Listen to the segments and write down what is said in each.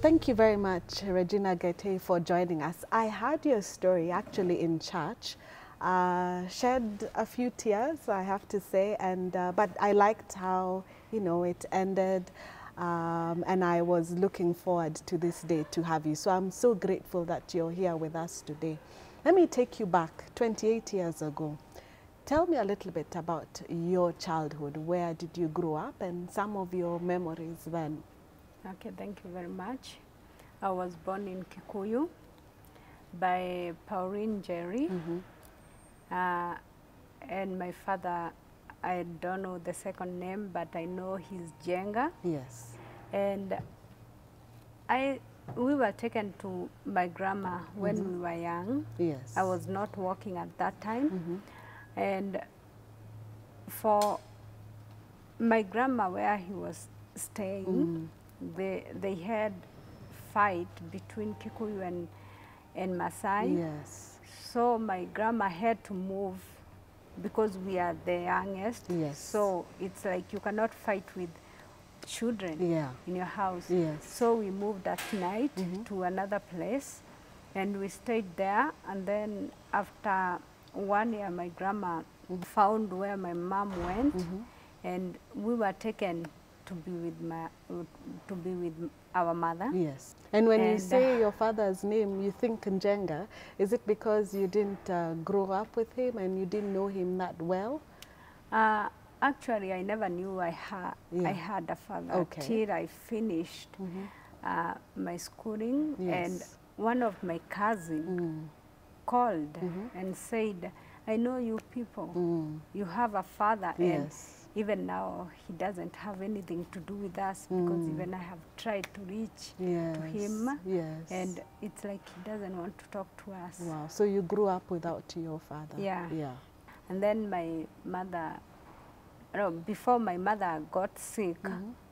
Thank you very much, Regina Gete, for joining us. I heard your story actually in church. Shed a few tears, I have to say, and but I liked how, you know, it ended, and I was looking forward to this day to have you. So I'm so grateful that you're here with us today. Let me take you back 28 years ago. Tell me a little bit about your childhood. Where did you grow up and some of your memories then? Okay, thank you very much. I was born in Kikuyu by Pauline Jerry, and my father, I don't know the second name, but I know he's Jenga. Yes. And we were taken to my grandma when we were young. Yes. I was not working at that time. And for my grandma, where he was staying, they had fight between Kikuyu and Maasai. Yes. So my grandma had to move because we are the youngest. Yes. So it's like you cannot fight with children in your house. Yes. So we moved at night to another place and we stayed there. And then after 1 year, my grandma found where my mom went, and we were taken to be with our mother. Yes. And when you say your father's name, you think Njenga. Is it because you didn't grow up with him and you didn't know him that well? Actually, I never knew I had a father till I finished my schooling. And one of my cousins called and said, I know you people, you have a father, and even now he doesn't have anything to do with us because even I have tried to reach to him, and it's like he doesn't want to talk to us. Wow, so you grew up without your father. Yeah. Yeah. And then my mother, before my mother got sick,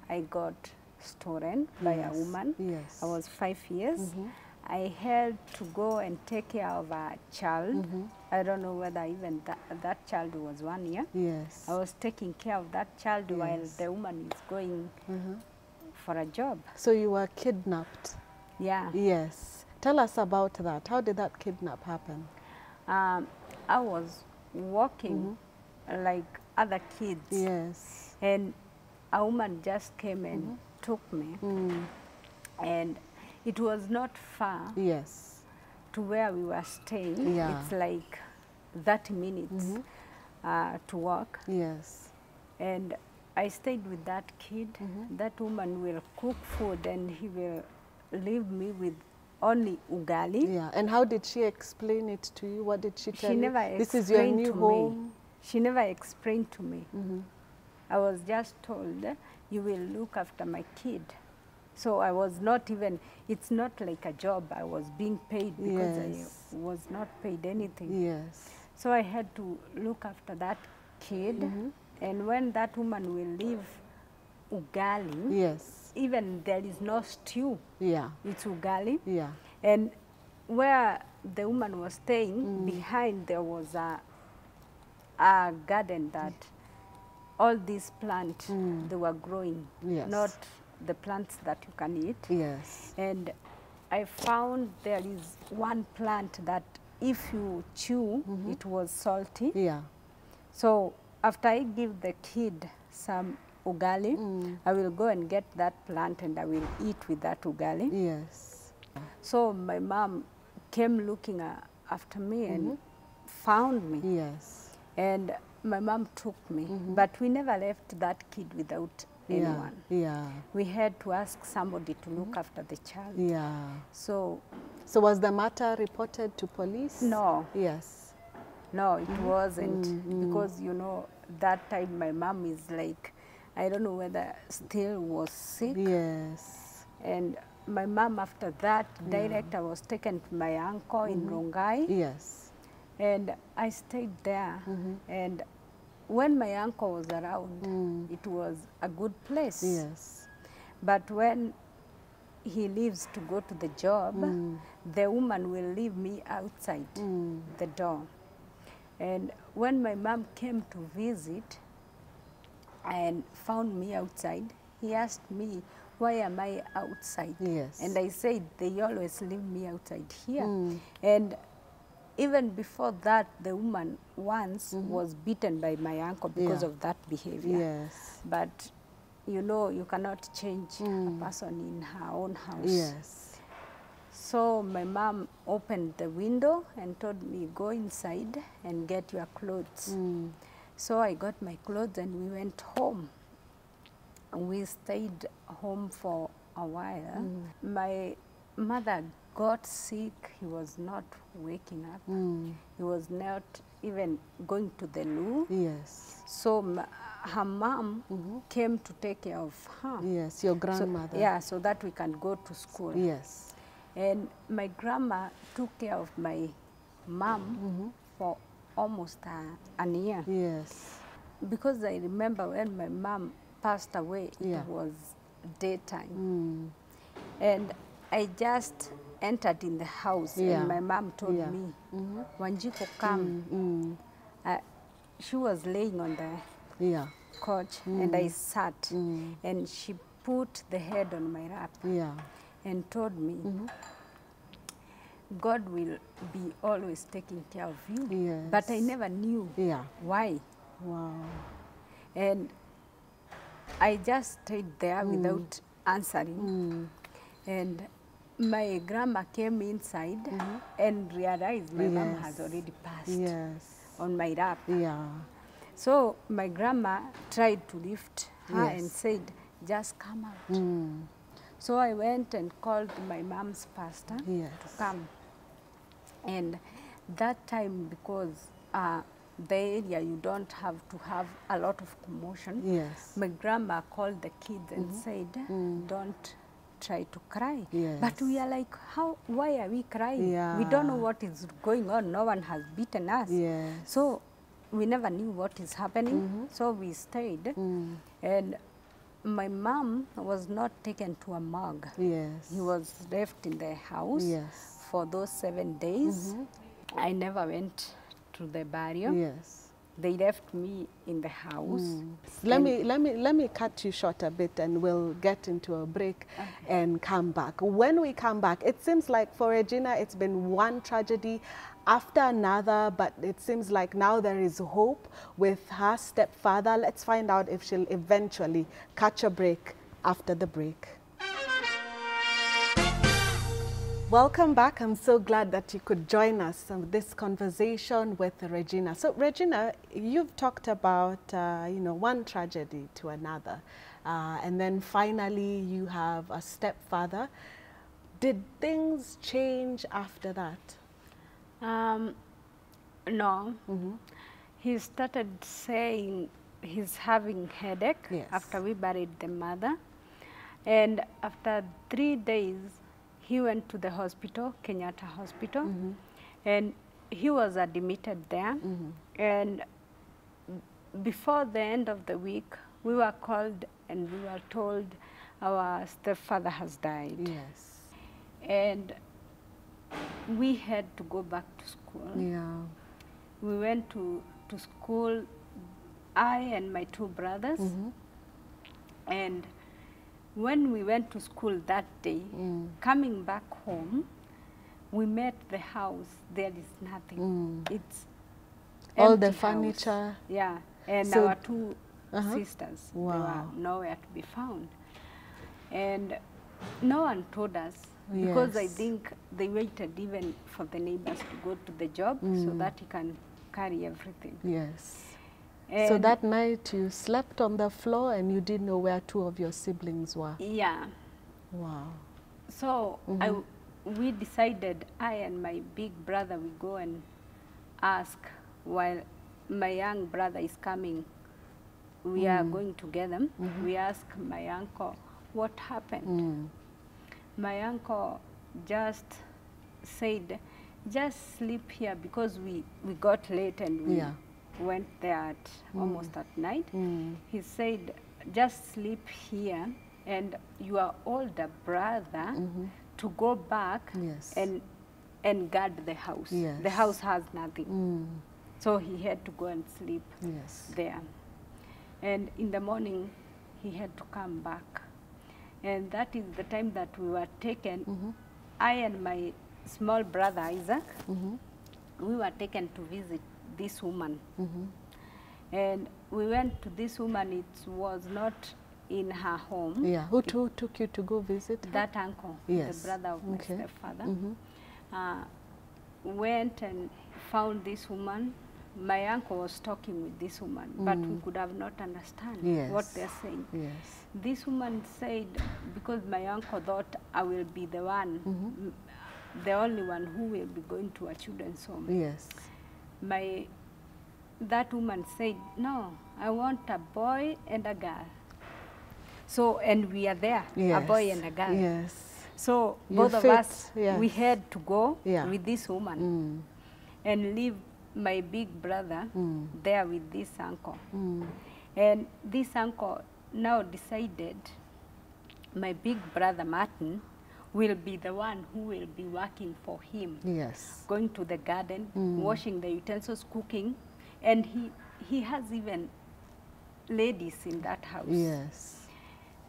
I got stolen by a woman. Yes. I was 5 years. I had to go and take care of a child. I don't know whether even that child was 1 year. Yes. I was taking care of that child while the woman is going for a job. So you were kidnapped? Yeah. Yes. Tell us about that. How did that kidnap happen? I was walking like other kids. Yes. And a woman just came and took me. And it was not far to where we were staying. Yeah. It's like 30 minutes to walk. Yes. And I stayed with that kid. That woman will cook food and he will leave me with only ugali. Yeah. And how did she explain it to you? What did she tell you? She never explained this is your new home? Me. She never explained to me. I was just told, you will look after my kid. So I was not even, it's not like a job. I was being paid because I was not paid anything. Yes. So I had to look after that kid. And when that woman will leave ugali, even there is no stew. Yeah. It's ugali. Yeah. And where the woman was staying, behind there was a garden that all these plants, they were growing. Not the plants that you can eat. Yes. And I found there is one plant that if you chew, it was salty. Yeah. So after I give the kid some ugali, I will go and get that plant and I will eat with that ugali. Yes. So my mom came looking after me and found me. Yes. And my mom took me, but we never left that kid without anyone. Yeah. We had to ask somebody to look after the child. Yeah. So was the matter reported to police? No. Yes. No, it wasn't because, you know, that time my mom is like, I don't know whether still was sick. Yes. And my mom after that, direct I was taken to my uncle in Rongai. Yes. And I stayed there. And when my uncle was around, it was a good place. Yes. But when he leaves to go to the job, the woman will leave me outside the door. And when my mom came to visit and found me outside, he asked me, why am I outside? Yes. And I said, they always leave me outside here. And even before that, the woman once was beaten by my uncle because of that behavior. Yes. But, you know, you cannot change a person in her own house. Yes. So my mom opened the window and told me, go inside and get your clothes. So I got my clothes and we went home. We stayed home for a while. My mother got sick. He was not waking up. He was not even going to the loo. Yes. So her mom came to take care of her. Yes, your grandmother. So, yeah, so that we can go to school. Yes. And my grandma took care of my mom for almost an year. Yes. Because I remember when my mom passed away, it was daytime. And I just entered in the house and my mom told me, Wanjiku, come. She was laying on the couch and I sat and she put the head on my lap and told me, God will be always taking care of you. Yes. But I never knew why. Wow. And I just stayed there without answering. And my grandma came inside and realized my mom has already passed on my lap. So my grandma tried to lift her and said, just come out. So I went and called my mom's pastor to come. And that time, because the area you don't have to have a lot of commotion, my grandma called the kids and said, don't try to cry. But we are like, why are we crying? We don't know what is going on. No one has beaten us. So we never knew what is happening. So we stayed. And my mom was not taken to a morgue. He was left in the house for those 7 days. I never went to the burial. They left me in the house. Let me cut you short a bit and we'll get into a break and come back. When we come back, it seems like for Regina it's been one tragedy after another, but it seems like now there is hope with her stepfather. Let's find out if she'll eventually catch a break after the break. Welcome back. I'm so glad that you could join us on this conversation with Regina. So Regina, you've talked about, you know, one tragedy to another. And then finally you have a stepfather. Did things change after that? No. He started saying he's having headache after we buried the mother. And after 3 days, he went to the hospital, Kenyatta Hospital, and he was admitted there. And before the end of the week, we were called and we were told our stepfather has died. And we had to go back to school. We went to school, I and my 2 brothers, and when we went to school that day, coming back home, we met the house. There is nothing. It's all the house. furniture. And so, our 2 sisters, they were nowhere to be found. And no one told us, because I think they waited even for the neighbors to go to the job so that he can carry everything. And so that night you slept on the floor and you didn't know where 2 of your siblings were? Wow. So we decided, I and my big brother, we go and ask, while my young brother is coming, we are going together. We ask my uncle, what happened? My uncle just said, just sleep here, because we got late and we went there at almost at night. He said, just sleep here and your older brother to go back and guard the house. The house has nothing. So he had to go and sleep there. And in the morning, he had to come back. And that is the time that we were taken. I and my small brother, Isaac, we were taken to visit this woman. And we went to this woman. It was not in her home. Yeah. Who took you to go visit her? That uncle, yes. the brother of my stepfather. Went and found this woman. My uncle was talking with this woman, but we could have not understand what they're saying. Yes. This woman said, because my uncle thought I will be the one, the only one who will be going to a children's home. Yes. That woman said, no, I want a boy and a girl. So, and we are there, a boy and a girl. Yes. So both of us, we had to go with this woman and leave my big brother there with this uncle. And this uncle now decided my big brother Martin will be the one who will be working for him. Yes. Going to the garden, washing the utensils, cooking. And he has even ladies in that house. Yes.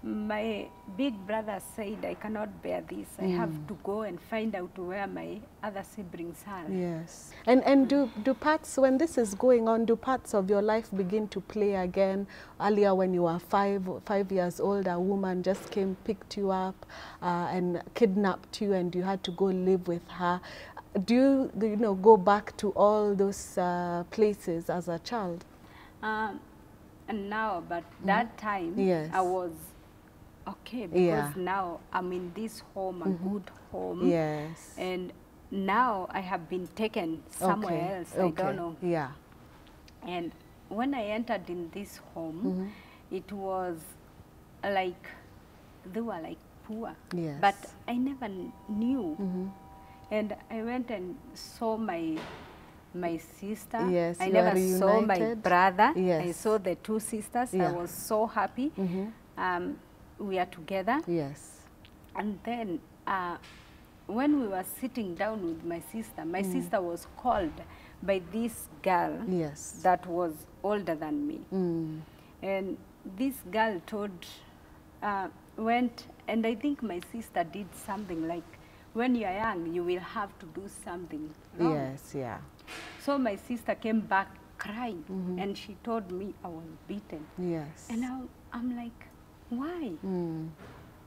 My big brother said, I cannot bear this. I have to go and find out where my other siblings are. Yes. And do parts, when this is going on, do parts of your life begin to play again? Earlier when you were 5 years old, a woman just came, picked you up and kidnapped you, and you had to go live with her. Do you know, go back to all those places as a child? And now, but that time I was okay, because now I'm in this home, a good home. Yes. And now I have been taken somewhere else, I don't know. Yeah. And when I entered in this home, it was like, they were like poor. Yes. But I never knew. And I went and saw my sister. Yes, I never saw my brother. Yes. I saw the two sisters. I was so happy. We are together. Yes. And then when we were sitting down with my sister was called by this girl that was older than me. And this girl went, and I think my sister did something like, when you are young, you will have to do something wrong. Yes, yeah. So my sister came back crying, and she told me I was beaten. Yes. And now I'm like, why?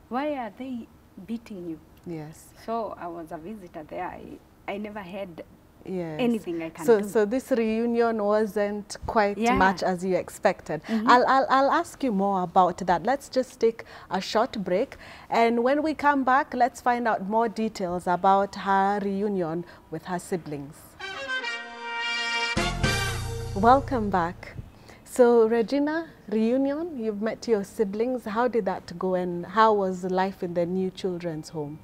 Why are they beating you? Yes. So I was a visitor there. I never had anything I can do. So this reunion wasn't quite much as you expected. I'll ask you more about that. Let's just take a short break, and when we come back, let's find out more details about her reunion with her siblings. Welcome back. So Regina, reunion, you've met your siblings. How did that go, and how was life in the new children's home?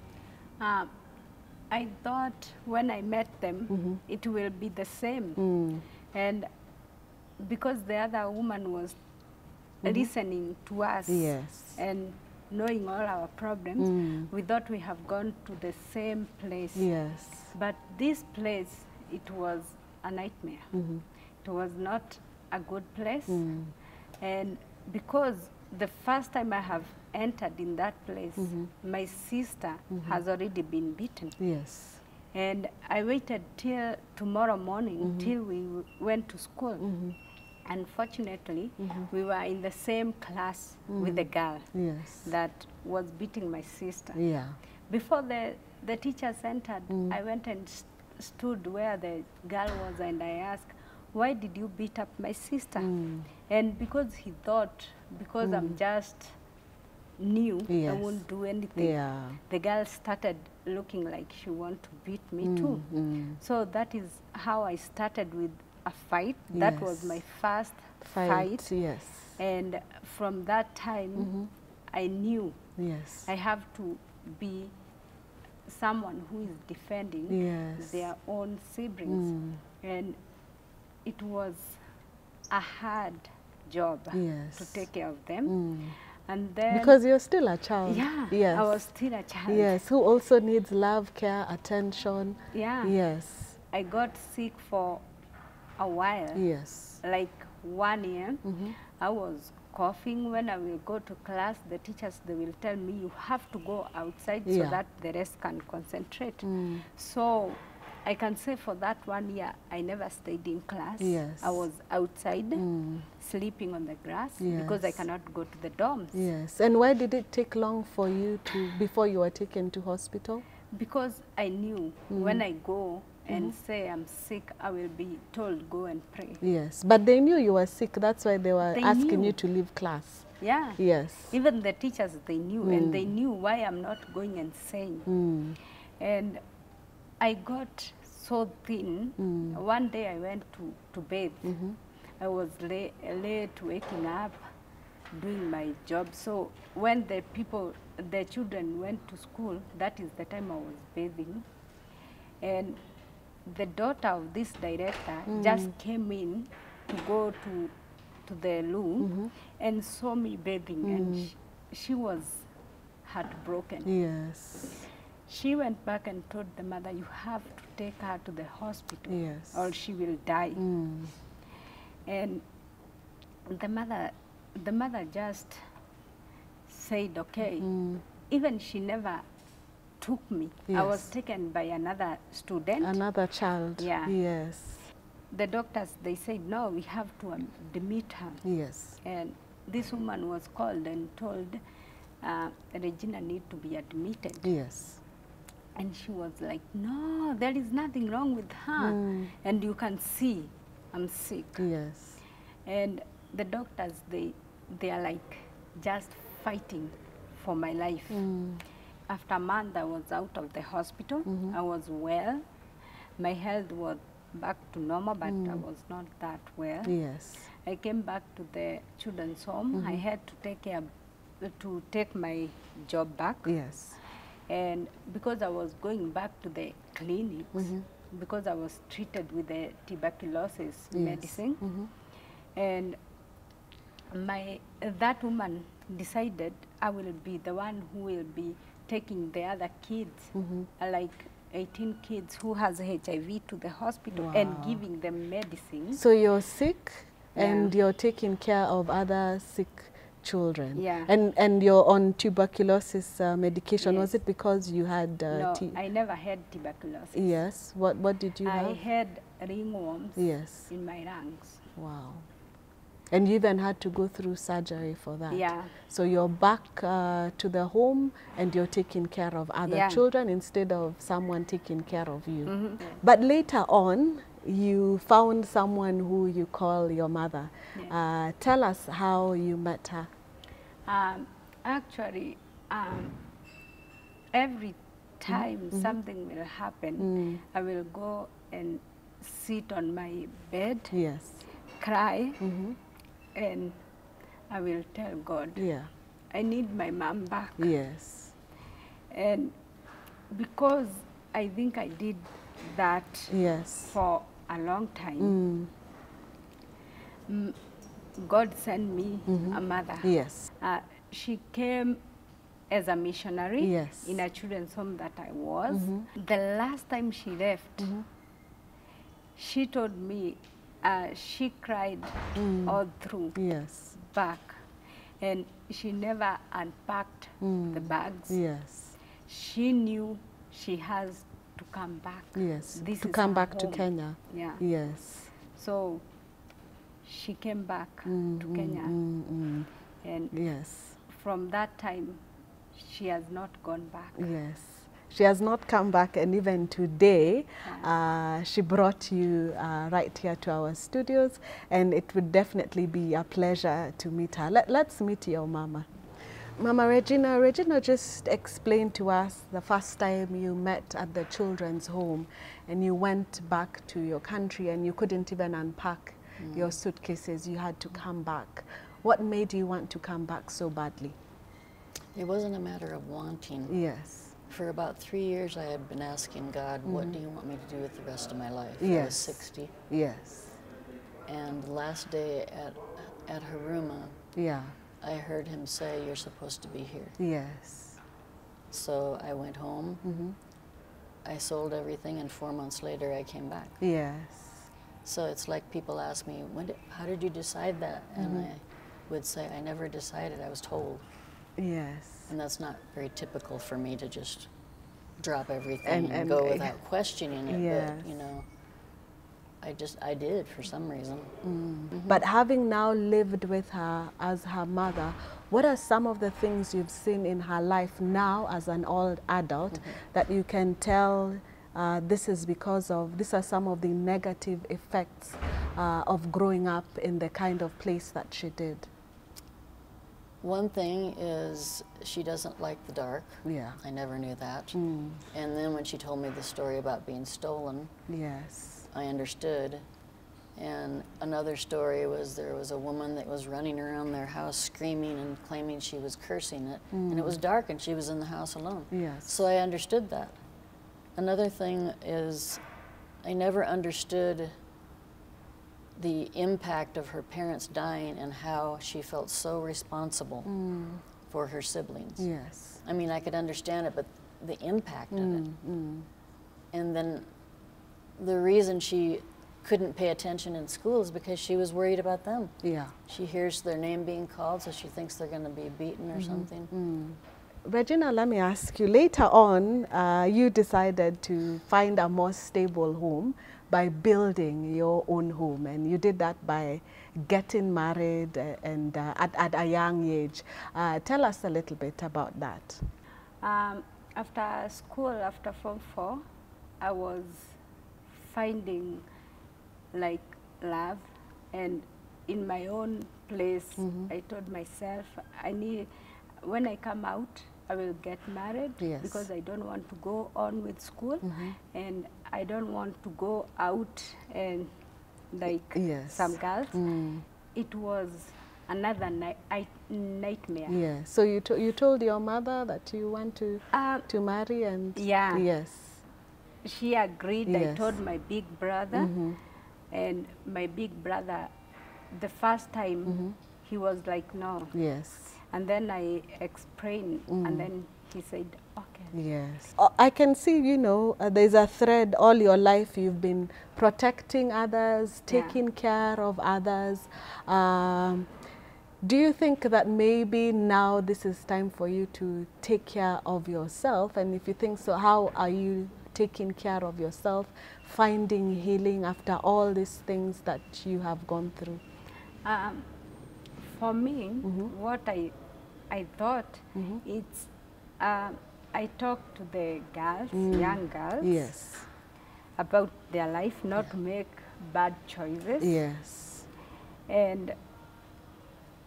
I thought when I met them, it will be the same. And because the other woman was listening to us and knowing all our problems, we thought we have gone to the same place. Yes. But this place, it was a nightmare. It was not a good place. And because the first time I have entered in that place, my sister has already been beaten. Yes. And I waited till tomorrow morning, till we went to school. Unfortunately, we were in the same class with the girl that was beating my sister. Yeah. Before the teachers entered, I went and stood where the girl was, and I asked, why did you beat up my sister? And because he thought, because I'm just new, I won't do anything. The girl started looking like she wanted to beat me too. So that is how I started with a fight. That was my first fight. Yes. And from that time, I knew I have to be someone who is defending their own siblings. And it was a hard job to take care of them. And then, because you're still a child. Yeah, I was still a child. Yes, who also needs love, care, attention. Yeah. Yes. I got sick for a while. Yes. Like 1 year. I was coughing. When I will go to class, the teachers, they will tell me, you have to go outside so that the rest can concentrate. So I can say for that 1 year, I never stayed in class. Yes. I was outside, sleeping on the grass, because I cannot go to the dorms. Yes. And why did it take long for you before you were taken to hospital? Because I knew when I go and say I'm sick, I will be told, go and pray. Yes. But they knew you were sick. That's why they were asking you to leave class. Yeah. Yes. Even the teachers, they knew, and they knew why I'm not going and saying. And I got so thin. One day I went to bathe. I was late waking up, doing my job. So when the children went to school, that is the time I was bathing. And the daughter of this director just came in to go to the loo and saw me bathing, and she was heartbroken. Yes. She went back and told the mother, you have to take her to the hospital, or she will die. And the mother just said, okay. Even she never took me. I was taken by another student. Another child. Yeah. Yes. The doctors, they said, no, we have to admit her. Yes. And this woman was called and told, Regina need to be admitted. Yes. And she was like, no, there is nothing wrong with her. And you can see I'm sick. Yes. And the doctors, they are like just fighting for my life. After a month, I was out of the hospital. I was well. My health was back to normal, but I was not that well. Yes. I came back to the children's home. I had to take my job back. Yes. And because I was going back to the clinics, because I was treated with the tuberculosis medicine, and that woman decided I will be the one who will be taking the other kids, like 18 kids who has HIV, to the hospital and giving them medicine. So you're sick and you're taking care of other sick children. Yeah. And you're on tuberculosis medication. Yes. Was it because you had No, I never had tuberculosis. Yes. What did you have? I had ringworms in my lungs. Wow. And you even had to go through surgery for that. Yeah. So you're back to the home and you're taking care of other children instead of someone taking care of you. But later on, you found someone who you call your mother. Tell us how you met her. Actually, every time something will happen, I will go and sit on my bed, cry, and I will tell God, I need my mom back. Yes. And because I think I did that for a long time, God sent me a mother. Yes. She came as a missionary in a children's home that I was. The last time she left, she told me she cried all through back, and she never unpacked the bags. Yes. She knew she has to come back. Yes. This to is come her back home. to Kenya. Yeah. Yes. So she came back to Kenya, and from that time she has not gone back. Yes. She has not come back, and even today she brought you right here to our studios, and it would definitely be a pleasure to meet her. Let's meet your mama. Mama Regina. Regina just explained to us the first time you met at the children's home and you went back to your country and you couldn't even unpack your suitcases. You had to come back. What made you want to come back so badly? It wasn't a matter of wanting. Yes. For about 3 years I had been asking God, what do you want me to do with the rest of my life? Yes. I was 60. Yes. And the last day at Haruma, I heard him say, you're supposed to be here. Yes. So I went home, I sold everything, and 4 months later I came back. Yes. So it's like people ask me, how did you decide that? And would say, I never decided, I was told. Yes. And that's not very typical for me to just drop everything and go without questioning it. Yes. But, you know, I did for some reason. But having now lived with her as her mother, what are some of the things you've seen in her life now as an old adult that you can tell this is because of, these are some of the negative effects of growing up in the kind of place that she did? One thing is she doesn't like the dark. Yeah. I never knew that. And then when she told me the story about being stolen, yes, I understood. And another story was there was a woman that was running around their house screaming and claiming she was cursing it. And it was dark and she was in the house alone. Yes. So I understood that. Another thing is I never understood the impact of her parents dying and how she felt so responsible for her siblings. Yes. I mean, I could understand it, but the impact of it. And then the reason she couldn't pay attention in school is because she was worried about them. Yeah. She hears their name being called, so she thinks they're going to be beaten or something. Regina, let me ask you, later on, you decided to find a more stable home by building your own home, and you did that by getting married and at a young age. Tell us a little bit about that. After school, after Form 4, I was finding like love, and in my own place, I told myself, when I come out, I will get married because I don't want to go on with school, and I don't want to go out and like some girls. It was another nightmare. Yeah. So you told your mother that you want to marry, and yes, she agreed. I told my big brother, and my big brother, the first time he was like no. Yes. And then I explained, and then he said, okay. Yes. I can see, you know, there's a thread all your life. You've been protecting others, taking care of others. Do you think that maybe now this is time for you to take care of yourself? And if you think so, how are you taking care of yourself, finding healing after all these things that you have gone through? For me, what I thought, it's, I talked to the girls, young girls, about their life, not to make bad choices. Yes. And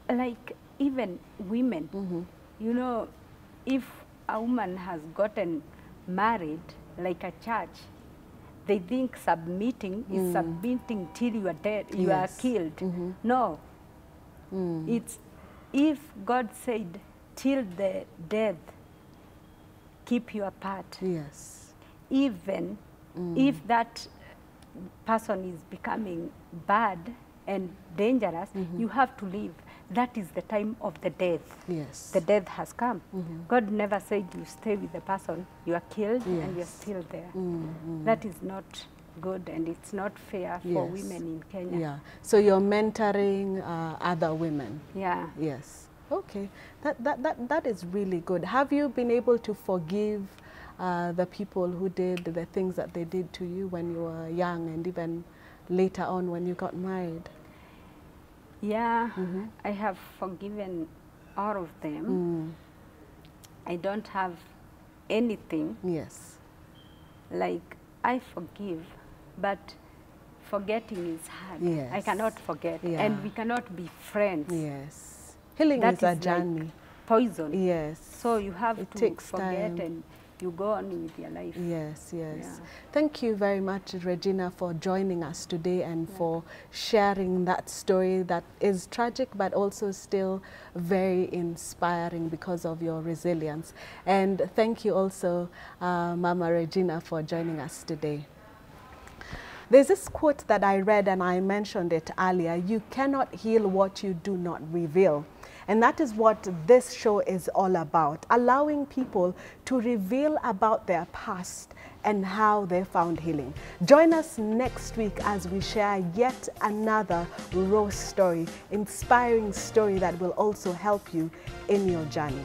like even women, you know, if a woman has gotten married, like a church, they think submitting is submitting till you are dead, you are killed. No. It's, if God said, till the death, keep you apart. Yes. Even if that person is becoming bad and dangerous, you have to leave. That is the time of the death. Yes. The death has come. God never said you stay with the person, you are killed and you're still there. That is not good, and it's not fair for women in Kenya. Yeah. So you're mentoring other women. Yeah. Yes. Okay. That is really good. Have you been able to forgive the people who did the things that they did to you when you were young, and even later on when you got married? Yeah, I have forgiven all of them. I don't have anything. Yes. Like, I forgive, but forgetting is hard. Yes. I cannot forget, and we cannot be friends. Yes. Healing is a journey. Like poison. Yes. So you have to takes forget time. And you go on with your life. Yes, yes. Yeah. Thank you very much, Regina, for joining us today and for sharing that story that is tragic but also still very inspiring because of your resilience. And thank you also, Mama Regina, for joining us today. There's this quote that I read and I mentioned it earlier: you cannot heal what you do not reveal. And that is what this show is all about, allowing people to reveal about their past and how they found healing. Join us next week as we share yet another raw story, inspiring story that will also help you in your journey.